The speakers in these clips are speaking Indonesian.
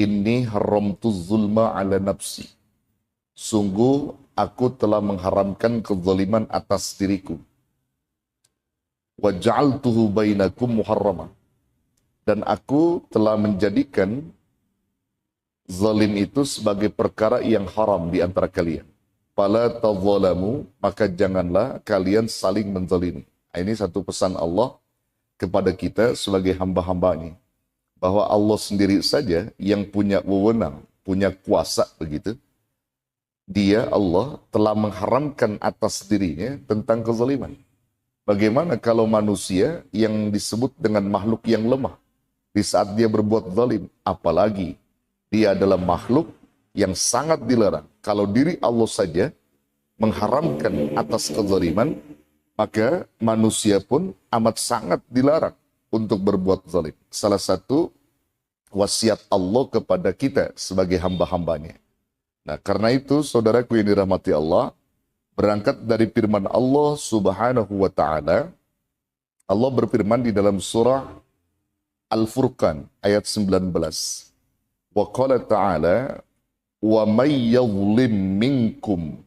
Inni haramtu zulma ala nafsi. Sungguh aku telah mengharamkan kezaliman atas diriku. Wa ja'altuhu bainakum muharrama. Dan aku telah menjadikan zalim itu sebagai perkara yang haram di antara kalian. Fala tadzalamu, maka janganlah kalian saling menzalimi. Ini satu pesan Allah kepada kita sebagai hamba-hambanya. Bahwa Allah sendiri saja yang punya wewenang, punya kuasa begitu. Dia, Allah, telah mengharamkan atas dirinya tentang kezaliman. Bagaimana kalau manusia yang disebut dengan makhluk yang lemah di saat dia berbuat zalim, apalagi dia adalah makhluk yang sangat dilarang. Kalau diri Allah saja mengharamkan atas kezaliman, maka manusia pun amat sangat dilarang untuk berbuat zalim. Salah satu wasiat Allah kepada kita sebagai hamba-hambanya. Nah, karena itu saudaraku yang dirahmati Allah, berangkat dari firman Allah Subhanahu wa taala, Allah berfirman di dalam surah Al-Furqan ayat 19. Wa qala ta'ala wa may yadhlim minkum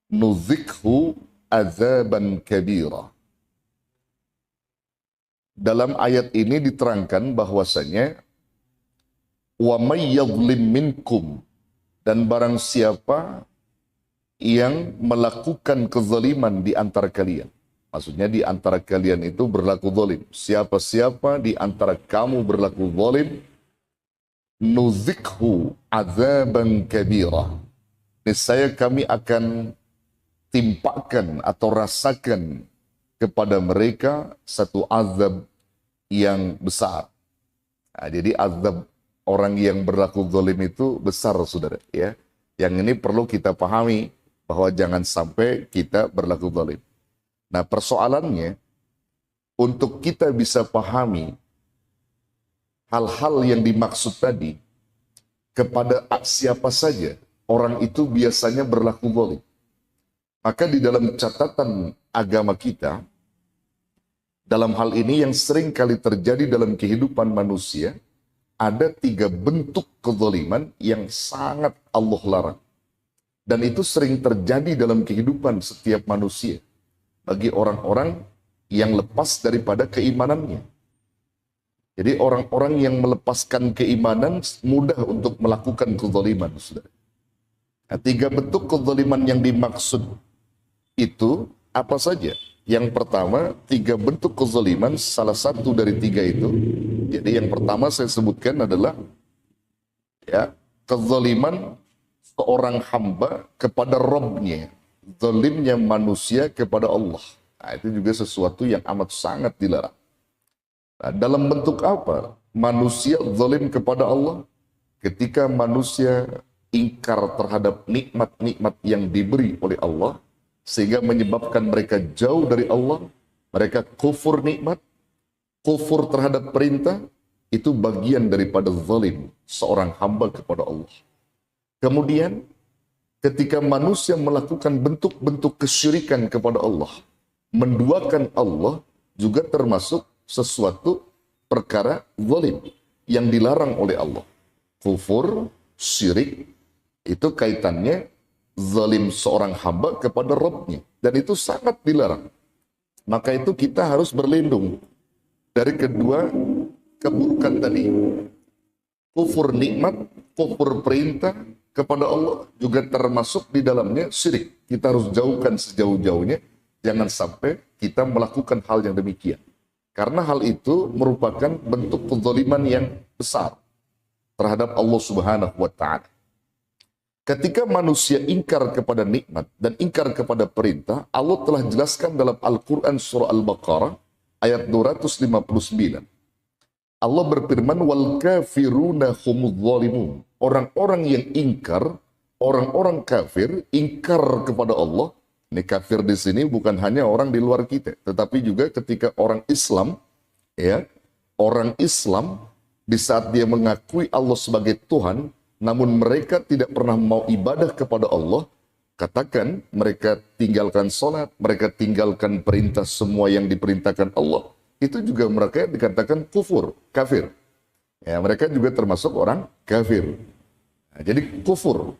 nuzikhu azaban kabira. Dalam ayat ini diterangkan bahwasanya wa may yadhlim minkum, dan barang siapa yang melakukan kezaliman di antara kalian. Maksudnya di antara kalian itu berlaku zalim. Siapa-siapa di antara kamu berlaku zalim, nuzikhu azaban kabira. Niscaya kami akan timpakan atau rasakan kepada mereka satu azab yang besar. Nah, jadi azab orang yang berlaku zalim itu besar, saudara. Ya, yang ini perlu kita pahami bahwa jangan sampai kita berlaku zalim. Nah, persoalannya untuk kita bisa pahami hal-hal yang dimaksud tadi, kepada siapa saja orang itu biasanya berlaku zalim. Maka di dalam catatan agama kita, dalam hal ini yang sering kali terjadi dalam kehidupan manusia, ada 3 bentuk kezaliman yang sangat Allah larang. Dan itu sering terjadi dalam kehidupan setiap manusia bagi orang-orang yang lepas daripada keimanannya. Jadi orang-orang yang melepaskan keimanan mudah untuk melakukan kezaliman. Nah, 3 bentuk kezaliman yang dimaksud itu apa saja? Yang pertama, 3 bentuk kezaliman, salah satu dari 3 itu. Jadi yang pertama saya sebutkan adalah ya, kezaliman seorang hamba kepada Rabb-nya. Zalimnya manusia kepada Allah. Nah, itu juga sesuatu yang amat sangat dilarang. Nah, dalam bentuk apa manusia zalim kepada Allah? Ketika manusia ingkar terhadap nikmat-nikmat yang diberi oleh Allah, sehingga menyebabkan mereka jauh dari Allah, mereka kufur nikmat, kufur terhadap perintah, itu bagian daripada zalim seorang hamba kepada Allah. Kemudian, ketika manusia melakukan bentuk-bentuk kesyirikan kepada Allah, menduakan Allah, juga termasuk sesuatu perkara zalim yang dilarang oleh Allah. Kufur, syirik, itu kaitannya zalim seorang hamba kepada Rabb-nya. Dan itu sangat dilarang. Maka itu kita harus berlindung dari kedua keburukan tadi. Kufur nikmat, kufur perintah kepada Allah, juga termasuk di dalamnya syirik. Kita harus jauhkan sejauh-jauhnya. Jangan sampai kita melakukan hal yang demikian. Karena hal itu merupakan bentuk kezaliman yang besar terhadap Allah Subhanahu wa ta'ala. Ketika manusia ingkar kepada nikmat dan ingkar kepada perintah, Allah telah jelaskan dalam Al-Quran surah Al-Baqarah ayat 259. Allah berfirman, wal kafiruna humudz zalimun. Orang-orang yang ingkar, orang-orang kafir ingkar kepada Allah. Ini kafir di sini bukan hanya orang di luar kita, tetapi juga ketika orang Islam, ya, orang Islam di saat dia mengakui Allah sebagai Tuhan, namun mereka tidak pernah mau ibadah kepada Allah, katakan mereka tinggalkan sholat, mereka tinggalkan perintah semua yang diperintahkan Allah, itu juga mereka dikatakan kufur, kafir. Ya, mereka juga termasuk orang kafir. Nah, jadi kufur.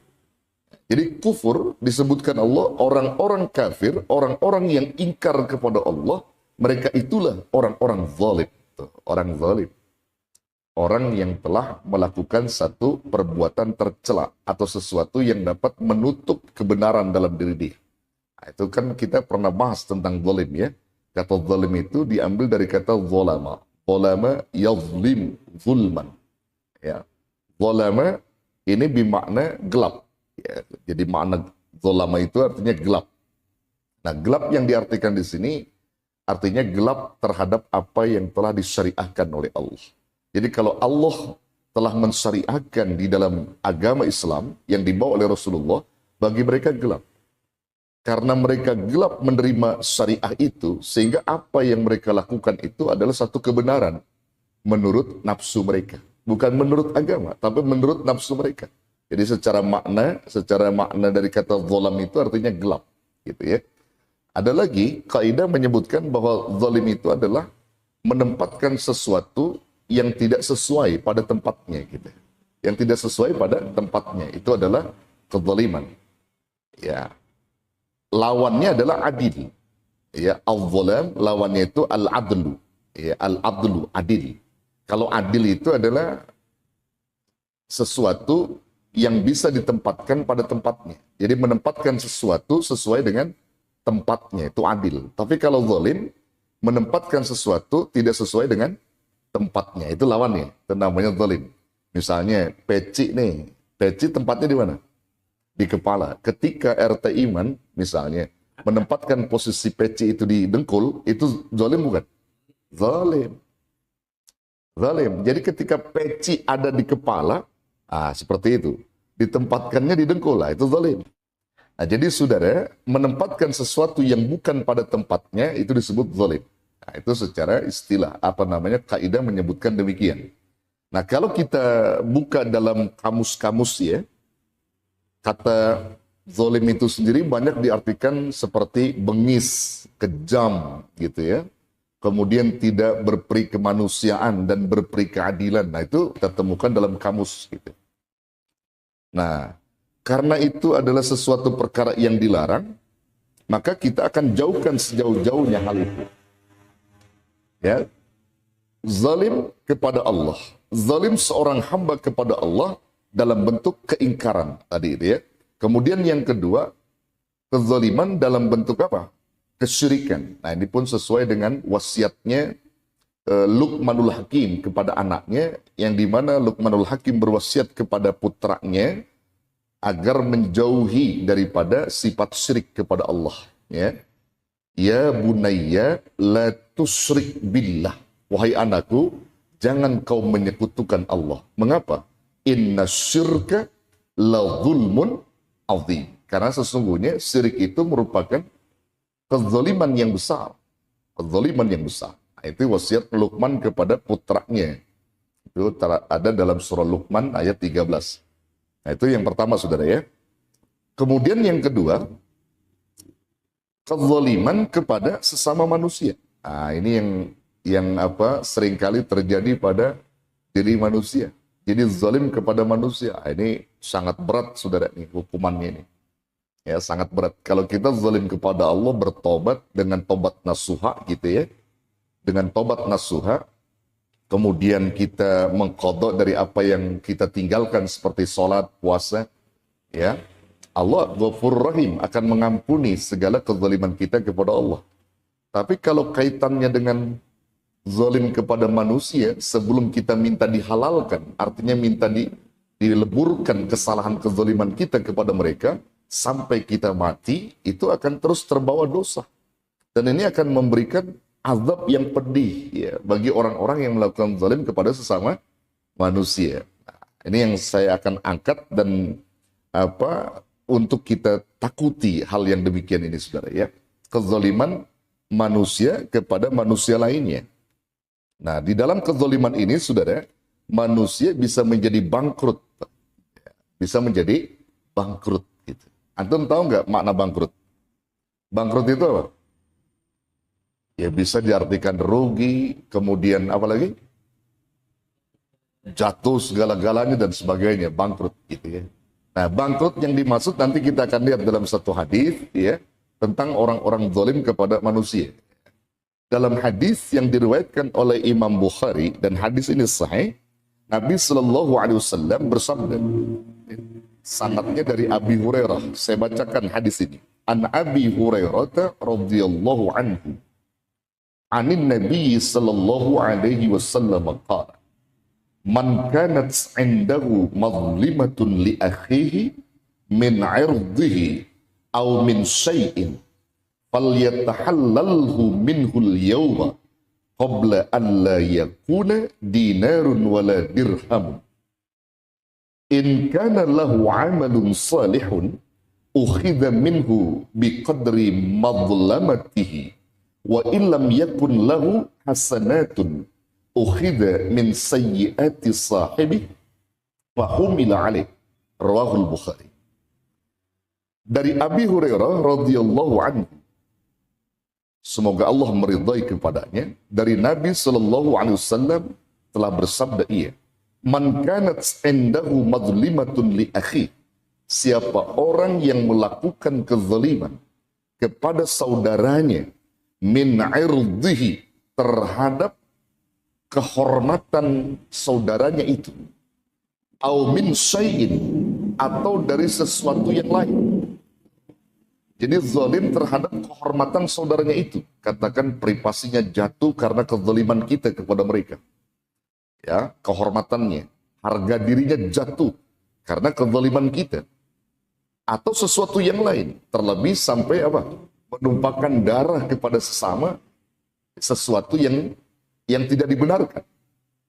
Jadi kufur disebutkan Allah, orang-orang kafir, orang-orang yang ingkar kepada Allah, mereka itulah orang-orang zalim. Tuh, orang zalim. Orang yang telah melakukan satu perbuatan tercela atau sesuatu yang dapat menutup kebenaran dalam diri dia. Nah, itu kan kita pernah bahas tentang zalim ya. Kata zalim itu diambil dari kata zalama. Zalama yazlim zulman. Ya. Zalama ini bermakna gelap. Ya. Jadi makna zalama itu artinya gelap. Nah, gelap yang diartikan di sini artinya gelap terhadap apa yang telah disyariahkan oleh Allah. Jadi kalau Allah telah mensyariahkan di dalam agama Islam yang dibawa oleh Rasulullah, bagi mereka gelap. Karena mereka gelap menerima syariah itu, sehingga apa yang mereka lakukan itu adalah satu kebenaran menurut nafsu mereka. Bukan menurut agama, tapi menurut nafsu mereka. Jadi secara makna dari kata zalam itu artinya gelap. Gitu ya. Ada lagi, kaidah menyebutkan bahwa zalim itu adalah menempatkan sesuatu yang tidak sesuai pada tempatnya gitu. Yang tidak sesuai pada tempatnya itu adalah kezaliman. Ya. Lawannya adalah adil. Ya, al-zalam lawannya itu al-adlu. Ya, al-adlu adil. Kalau adil itu adalah sesuatu yang bisa ditempatkan pada tempatnya. Jadi menempatkan sesuatu sesuai dengan tempatnya itu adil. Tapi kalau zalim menempatkan sesuatu tidak sesuai dengan tempatnya, itu lawannya, itu namanya zalim. Misalnya peci nih, peci tempatnya di mana? Di kepala. Ketika RT Iman misalnya menempatkan posisi peci itu di dengkul, itu zalim bukan? Zalim. Zalim. Jadi ketika peci ada di kepala, seperti itu. Ditempatkannya di dengkul, itu zalim. Nah, jadi saudara, menempatkan sesuatu yang bukan pada tempatnya itu disebut zalim. Nah, itu secara istilah, kaidah menyebutkan demikian. Nah, kalau kita buka dalam kamus-kamus ya, kata zalim itu sendiri banyak diartikan seperti bengis, kejam gitu ya. Kemudian tidak berperi kemanusiaan dan berperi keadilan. Nah, itu kita temukan dalam kamus gitu. Nah, karena itu adalah sesuatu perkara yang dilarang, maka kita akan jauhkan sejauh-jauhnya hal itu. Ya, zalim kepada Allah, zalim seorang hamba kepada Allah dalam bentuk keingkaran tadi itu ya. Kemudian yang kedua, kezaliman dalam bentuk apa? Kesyirikan. Nah, ini pun sesuai dengan wasiatnya Luqmanul Hakim kepada anaknya, yang dimana Luqmanul Hakim berwasiat kepada putranya agar menjauhi daripada sifat syirik kepada Allah. Ya, ya bunayya la tusyrik billah. Wahai anakku, jangan kau menyekutukan Allah. Mengapa? Inna syirka la zulmun azim. Karena sesungguhnya syirik itu merupakan kezaliman yang besar. Kezaliman yang besar. Nah, itu wasiat Luqman kepada putranya. Itu ada dalam surah Luqman ayat 13. Nah, itu yang pertama saudara ya. Kemudian yang kedua, kezaliman kepada sesama manusia. Nah, ini yang seringkali terjadi pada diri manusia. Jadi zalim kepada manusia. Nah, ini sangat berat saudara nih hukumannya ini. Ya, sangat berat. Kalau kita zalim kepada Allah, bertobat dengan tobat nasuha gitu ya. Dengan tobat nasuha, kemudian kita mengqadha dari apa yang kita tinggalkan seperti sholat, puasa, ya. Allah Ghafurur Rahim akan mengampuni segala kezaliman kita kepada Allah. Tapi kalau kaitannya dengan zalim kepada manusia, sebelum kita minta dihalalkan, artinya minta dileburkan kesalahan kezaliman kita kepada mereka, sampai kita mati, itu akan terus terbawa dosa. Dan ini akan memberikan azab yang pedih ya, bagi orang-orang yang melakukan zalim kepada sesama manusia. Nah, ini yang saya akan angkat dan untuk kita takuti hal yang demikian ini saudara ya. Kezaliman manusia kepada manusia lainnya. Nah, di dalam kezaliman ini saudara, manusia bisa menjadi bangkrut. Bisa menjadi bangkrut gitu. Antum tahu nggak makna bangkrut? Bangkrut itu apa? Ya bisa diartikan rugi, kemudian apa lagi? jatuh segala-galanya dan sebagainya, bangkrut gitu ya. Nah, bangkrut yang dimaksud nanti kita akan lihat dalam satu hadis ya tentang orang-orang zalim kepada manusia. Dalam hadis yang diriwayatkan oleh Imam Bukhari dan hadis ini sahih, Nabi Shallallahu Alaihi Wasallam bersabda, sanadnya dari Abi Hurairah. Saya bacakan hadis ini. An Abi Hurairah radhiyallahu anhu, anin Nabi Shallallahu Alaihi Wasallam qala, man kanat indahu mazlimatun li akhihi min irdihi aw min syai'in falyatahallalhu minhul yawma qabla an la yakuna dinarun wala dirham. In kana lahu amalun salihun ukhidha minhu biqadri madlamatihi wa illam yakun lahu hasanatun ukhidha min sayyiati sahibi fahumila alaih. Rawahul Bukhari. Dari Abi Hurairah radhiyallahu anhu, semoga Allah meridai kepadanya, dari Nabi Shallallahu Alaihi Wasallam telah bersabda ia, man kanat indahu mazlimatun li akhi, siapa orang yang melakukan kezaliman kepada saudaranya, min irdihi, terhadap kehormatan saudaranya itu, au min syai'in, atau dari sesuatu yang lain. Jadi zalim terhadap kehormatan saudaranya itu. Katakan privasinya jatuh karena kezaliman kita kepada mereka. Ya, kehormatannya, harga dirinya jatuh karena kezaliman kita. Atau sesuatu yang lain. Terlebih sampai apa? Menumpahkan darah kepada sesama, sesuatu yang tidak dibenarkan.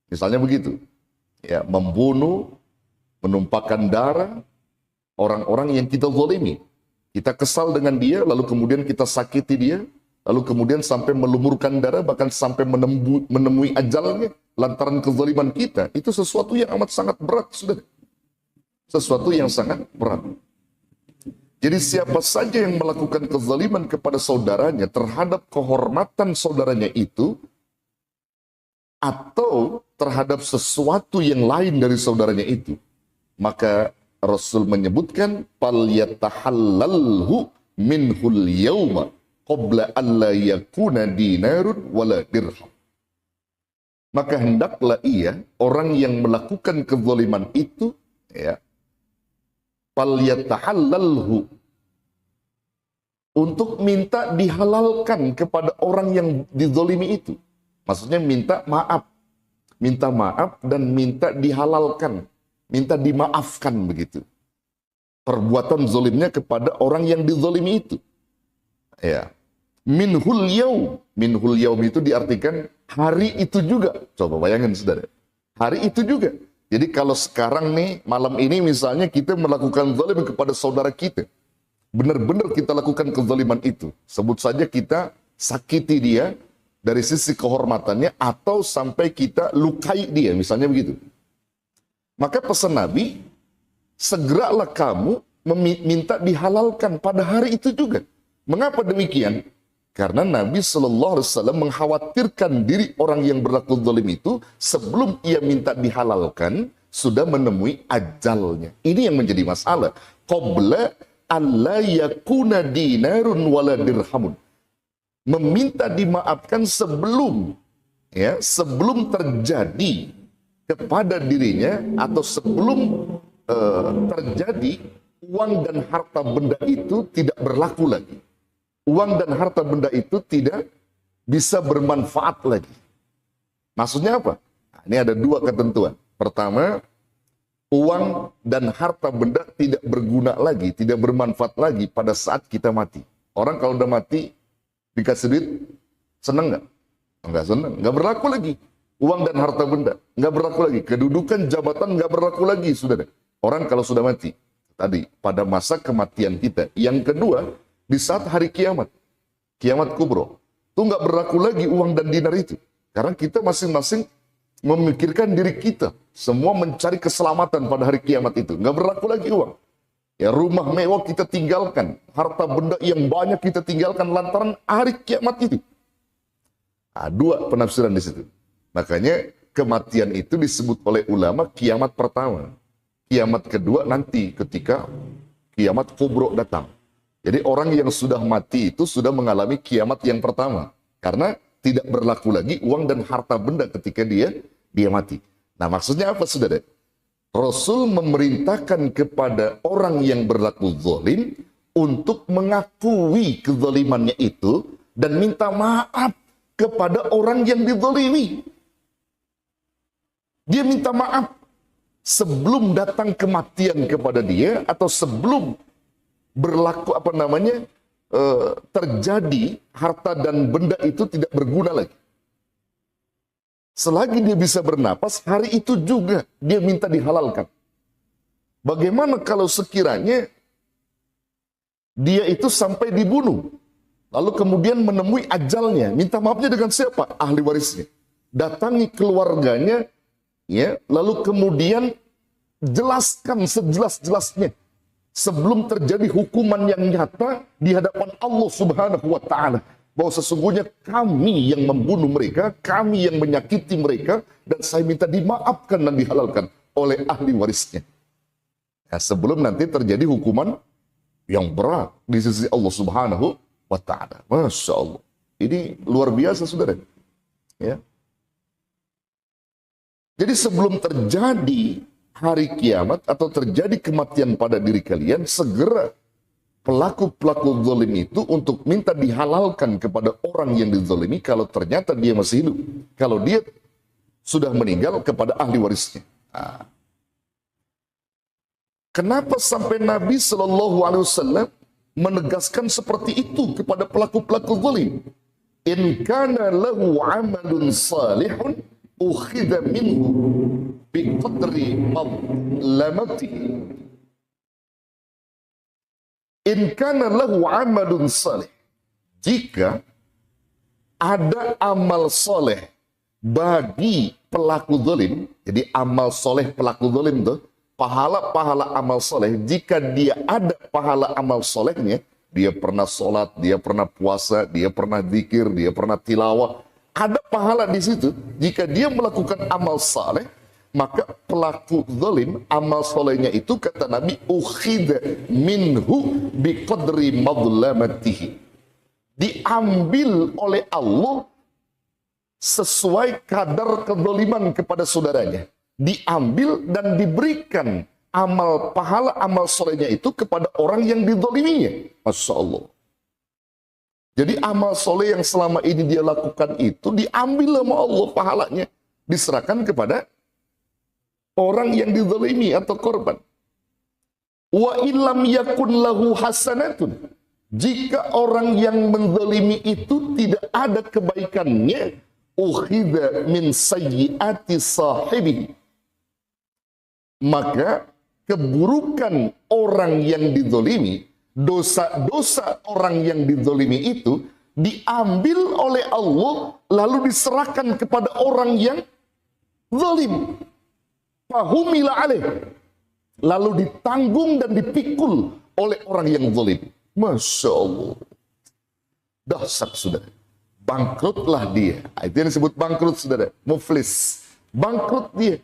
Misalnya begitu. Ya, membunuh, menumpahkan darah orang-orang yang kita zalimi. Kita kesal dengan dia, lalu kemudian kita sakiti dia, lalu kemudian sampai melumurkan darah, bahkan sampai menemui ajalnya lantaran kezaliman kita. Itu sesuatu yang amat sangat berat, sudah. Sesuatu yang sangat berat. Jadi siapa saja yang melakukan kezaliman kepada saudaranya terhadap kehormatan saudaranya itu, atau terhadap sesuatu yang lain dari saudaranya itu, maka Rasul menyebutkan fal yatahallalhu minhul yawma qabla alla yakuna dinarun wala dirham. Maka hendaklah ia, orang yang melakukan kezaliman itu, ya, fal yatahallalhu, untuk minta dihalalkan kepada orang yang dizalimi itu. Maksudnya minta maaf dan minta dihalalkan. Minta dimaafkan begitu. Perbuatan zalimnya kepada orang yang dizalimi itu. Ya. Minhul yaum. Minhul yaum itu diartikan hari itu juga. Coba bayangin saudara. Hari itu juga. Jadi kalau sekarang nih, malam ini misalnya kita melakukan zalim kepada saudara kita. Benar-benar kita lakukan kezaliman itu. Sebut saja kita sakiti dia dari sisi kehormatannya atau sampai kita lukai dia. Misalnya begitu. Maka pesan Nabi, segeralah kamu meminta dihalalkan pada hari itu juga. Mengapa demikian? Karena Nabi Shallallahu Alaihi Wasallam mengkhawatirkan diri orang yang berlaku zalim itu sebelum ia minta dihalalkan sudah menemui ajalnya. Ini yang menjadi masalah. Qabla alla yakuna dinarun wala dirhamun. Meminta dimaafkan sebelum terjadi kepada dirinya atau sebelum terjadi uang dan harta benda itu tidak berlaku lagi. Uang dan harta benda itu tidak bisa bermanfaat lagi. Maksudnya apa? Nah, ini ada dua ketentuan. Pertama, uang dan harta benda tidak berguna lagi, tidak bermanfaat lagi pada saat kita mati. Orang kalau udah mati dikasih duit, senang nggak? Nggak senang, nggak berlaku lagi. Uang dan harta benda nggak berlaku lagi. Kedudukan jabatan nggak berlaku lagi, saudara. Orang kalau sudah mati, tadi pada masa kematian kita. Yang kedua, di saat hari kiamat kubro, itu nggak berlaku lagi uang dan dinar itu. Karena kita masing-masing memikirkan diri kita. Semua mencari keselamatan pada hari kiamat itu. Nggak berlaku lagi uang. Ya, rumah mewah kita tinggalkan, harta benda yang banyak kita tinggalkan lantaran hari kiamat itu. Nah, dua penafsiran di situ. Makanya kematian itu disebut oleh ulama kiamat pertama. Kiamat kedua nanti ketika kiamat kubro datang. Jadi orang yang sudah mati itu sudah mengalami kiamat yang pertama. Karena tidak berlaku lagi uang dan harta benda ketika dia mati. Nah maksudnya apa saudara? Rasul memerintahkan kepada orang yang berlaku zalim untuk mengakui kezalimannya itu dan minta maaf kepada orang yang dizalimi. Dia minta maaf sebelum datang kematian kepada dia atau sebelum berlaku terjadi harta dan benda itu tidak berguna lagi. Selagi dia bisa bernapas, hari itu juga dia minta dihalalkan. Bagaimana kalau sekiranya dia itu sampai dibunuh, lalu kemudian menemui ajalnya, minta maafnya dengan siapa? Ahli warisnya. Datangi keluarganya, ya, lalu kemudian jelaskan sejelas-jelasnya sebelum terjadi hukuman yang nyata di hadapan Allah Subhanahu wa taala bahwa sesungguhnya kami yang membunuh mereka, kami yang menyakiti mereka, dan saya minta dimaafkan dan dihalalkan oleh ahli warisnya. Nah, sebelum nanti terjadi hukuman yang berat di sisi Allah Subhanahu wa taala. Masya Allah. Ini luar biasa saudara. Ya. Jadi sebelum terjadi hari kiamat atau terjadi kematian pada diri kalian, segera pelaku-pelaku zalim itu untuk minta dihalalkan kepada orang yang dizalimi kalau ternyata dia masih hidup. Kalau dia sudah meninggal kepada ahli warisnya. Nah. Kenapa sampai Nabi Shallallahu Alaihi Wasallam menegaskan seperti itu kepada pelaku-pelaku zalim? In kana lahu amalun salihun ukhidha minhu biqadri madlamatihi. In kana lahu amalun salih. Jika ada amal soleh bagi pelaku zalim, jadi amal soleh pelaku zalim itu, pahala-pahala amal soleh, jika dia ada pahala amal solehnya, dia pernah sholat, dia pernah puasa, dia pernah zikir, dia pernah tilawah, ada pahala di situ. Jika dia melakukan amal saleh, maka pelaku zalim amal solehnya itu kata Nabi ukhidha minhu biqadri madlamatihi, diambil oleh Allah sesuai kadar kezaliman kepada saudaranya, diambil dan diberikan amal pahala amal solehnya itu kepada orang yang dizaliminya. Masya Allah. Jadi amal soleh yang selama ini dia lakukan itu diambil sama Allah pahalanya, diserahkan kepada orang yang dizalimi atau korban. Wa illam yakun lahu hasanatun, jika orang yang menzalimi itu tidak ada kebaikannya, ukhidha min sayyiati sahibi, maka keburukan orang yang dizalimi, dosa-dosa orang yang dizalimi itu diambil oleh Allah lalu diserahkan kepada orang yang zalim. Fahumila alaih, lalu ditanggung dan dipikul oleh orang yang zalim. Masya Allah. Dahsyat saudara. Bangkrutlah dia. Itu yang disebut bangkrut saudara. Muflis. Bangkrut dia.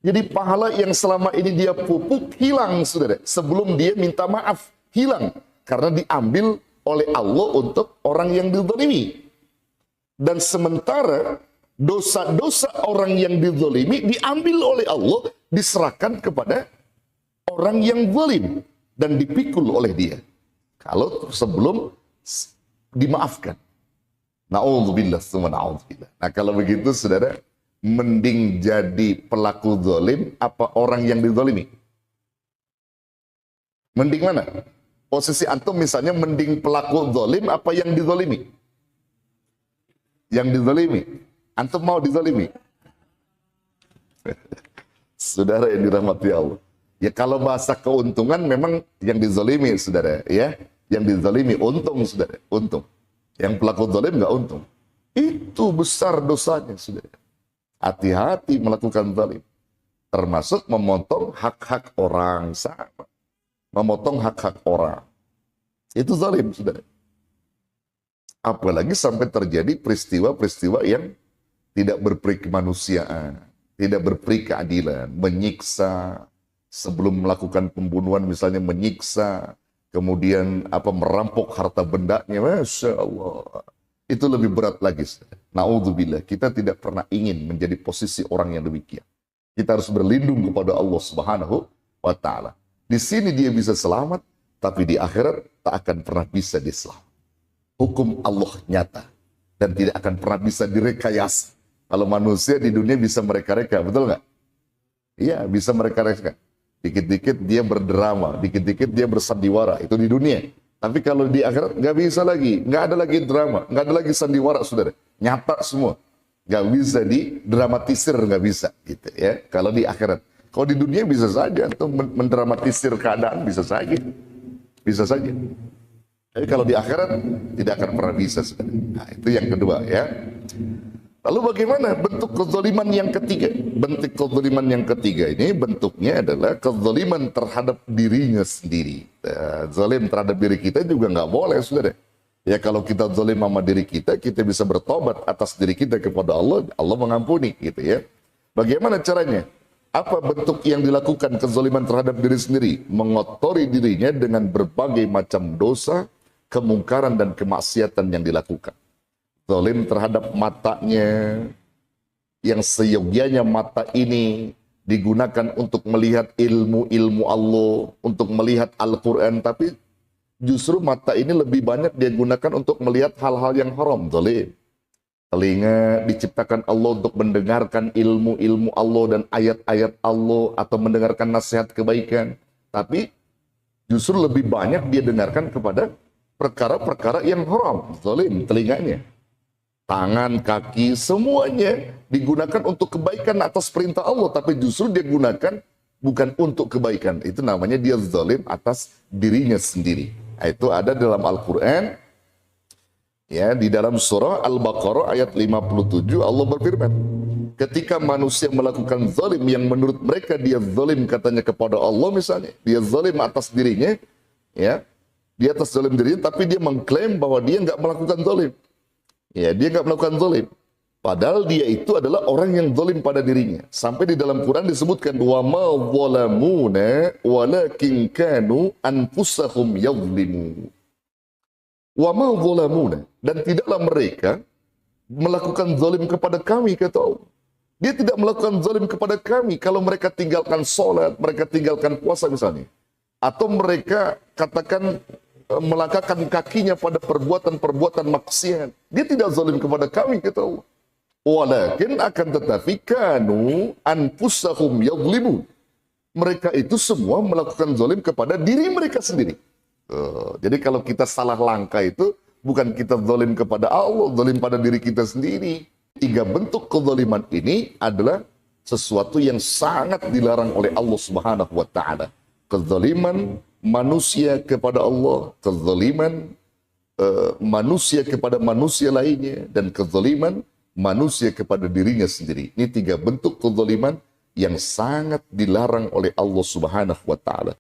Jadi pahala yang selama ini dia pupuk hilang saudara. Sebelum dia minta maaf, hilang. Karena diambil oleh Allah untuk orang yang dizalimi. Dan sementara dosa-dosa orang yang dizalimi diambil oleh Allah, diserahkan kepada orang yang zalim dan dipikul oleh dia. Kalau sebelum dimaafkan. Na'udzubillah summa na'udzubillah. Nah kalau begitu saudara, mending jadi pelaku zalim apa orang yang dizalimi? Mending mana? Posisi antum misalnya mending pelaku zalim apa yang dizalimi? Yang dizalimi. Antum mau dizalimi? Saudara yang dirahmati Allah. Ya kalau bahasa keuntungan memang yang dizalimi saudara, ya. Yang dizalimi untung saudara, untung. Yang pelaku zalim nggak untung. Itu besar dosanya saudara. Hati-hati melakukan zalim. Termasuk memotong hak-hak orang, sama. Memotong hak-hak orang. Itu zalim saudara. Apalagi sampai terjadi peristiwa-peristiwa yang tidak berperi kemanusiaan, tidak berperi keadilan, menyiksa, sebelum melakukan pembunuhan misalnya menyiksa, kemudian merampok harta bendanya, Masya Allah. Itu lebih berat lagi. Na'udzubillah, kita tidak pernah ingin menjadi posisi orang yang demikian. Kita harus berlindung kepada Allah Subhanahu wa Ta'ala. Di sini dia bisa selamat, tapi di akhirat tak akan pernah bisa diselamat. Hukum Allah nyata dan tidak akan pernah bisa direkayasa. Kalau manusia di dunia bisa mereka-reka, betul nggak? Iya, bisa mereka-reka. Dikit-dikit dia berdrama, dikit-dikit dia bersandiwara, itu di dunia. Tapi kalau di akhirat nggak bisa lagi, nggak ada lagi drama, nggak ada lagi sandiwara, saudara. Nyata semua, nggak bisa didramatisir, nggak bisa, gitu ya. Kalau di akhirat, kalau di dunia bisa saja, atau mendramatisir keadaan bisa saja, bisa saja. Tapi kalau di akhirat tidak akan pernah bisa, saudara. Nah, itu yang kedua ya. Lalu bagaimana bentuk kezaliman yang ketiga? Bentuk kezaliman yang ketiga ini bentuknya adalah kezaliman terhadap dirinya sendiri. Zalim terhadap diri kita juga nggak boleh, saudara. Ya kalau kita zalim sama diri kita bisa bertobat atas diri kita kepada Allah, Allah mengampuni, gitu ya. Bagaimana caranya? Apa bentuk yang dilakukan kezaliman terhadap diri sendiri? Mengotori dirinya dengan berbagai macam dosa, kemungkaran dan kemaksiatan yang dilakukan. Zalim terhadap matanya, yang seyogianya mata ini digunakan untuk melihat ilmu-ilmu Allah, untuk melihat Al-Quran, tapi justru mata ini lebih banyak dia gunakan untuk melihat hal-hal yang haram. Zalim. Telinga diciptakan Allah untuk mendengarkan ilmu-ilmu Allah dan ayat-ayat Allah, atau mendengarkan nasihat kebaikan, tapi justru lebih banyak dia dengarkan kepada perkara-perkara yang haram. Zalim telinganya. Tangan, kaki, semuanya digunakan untuk kebaikan atas perintah Allah, tapi justru dia gunakan bukan untuk kebaikan. Itu namanya dia zalim atas dirinya sendiri. Itu ada dalam Al-Quran, ya, di dalam surah Al-Baqarah ayat 57 Allah berfirman, ketika manusia melakukan zalim yang menurut mereka dia zalim katanya kepada Allah, misalnya dia zalim atas dirinya, ya, di atas zalim dirinya, tapi dia mengklaim bahwa dia nggak melakukan zalim. Ya, dia nggak melakukan zalim. Padahal dia itu adalah orang yang zalim pada dirinya. Sampai di dalam Quran disebutkan wa ma zalamuna walakin kanu anfusahum yadhlimun. Wa ma zalamuna, dan tidaklah mereka melakukan zalim kepada kami, kata Allah. Dia tidak melakukan zalim kepada kami kalau mereka tinggalkan sholat, mereka tinggalkan puasa misalnya. Atau mereka katakan melangkahkan kakinya pada perbuatan-perbuatan maksiat. Dia tidak zalim kepada kami, kata Allah. Walakin akan tetapi kanu anfusahum yadhlimun. Mereka itu semua melakukan zalim kepada diri mereka sendiri. Jadi kalau kita salah langkah itu bukan kita zalim kepada Allah, zalim pada diri kita sendiri. 3 bentuk kezaliman ini adalah sesuatu yang sangat dilarang oleh Allah Subhanahu wa Ta'ala. Kezaliman manusia kepada Allah, kezaliman manusia kepada manusia lainnya, dan kezaliman manusia kepada dirinya sendiri. Ini 3 bentuk kezaliman yang sangat dilarang oleh Allah Subhanahu wa Ta'ala.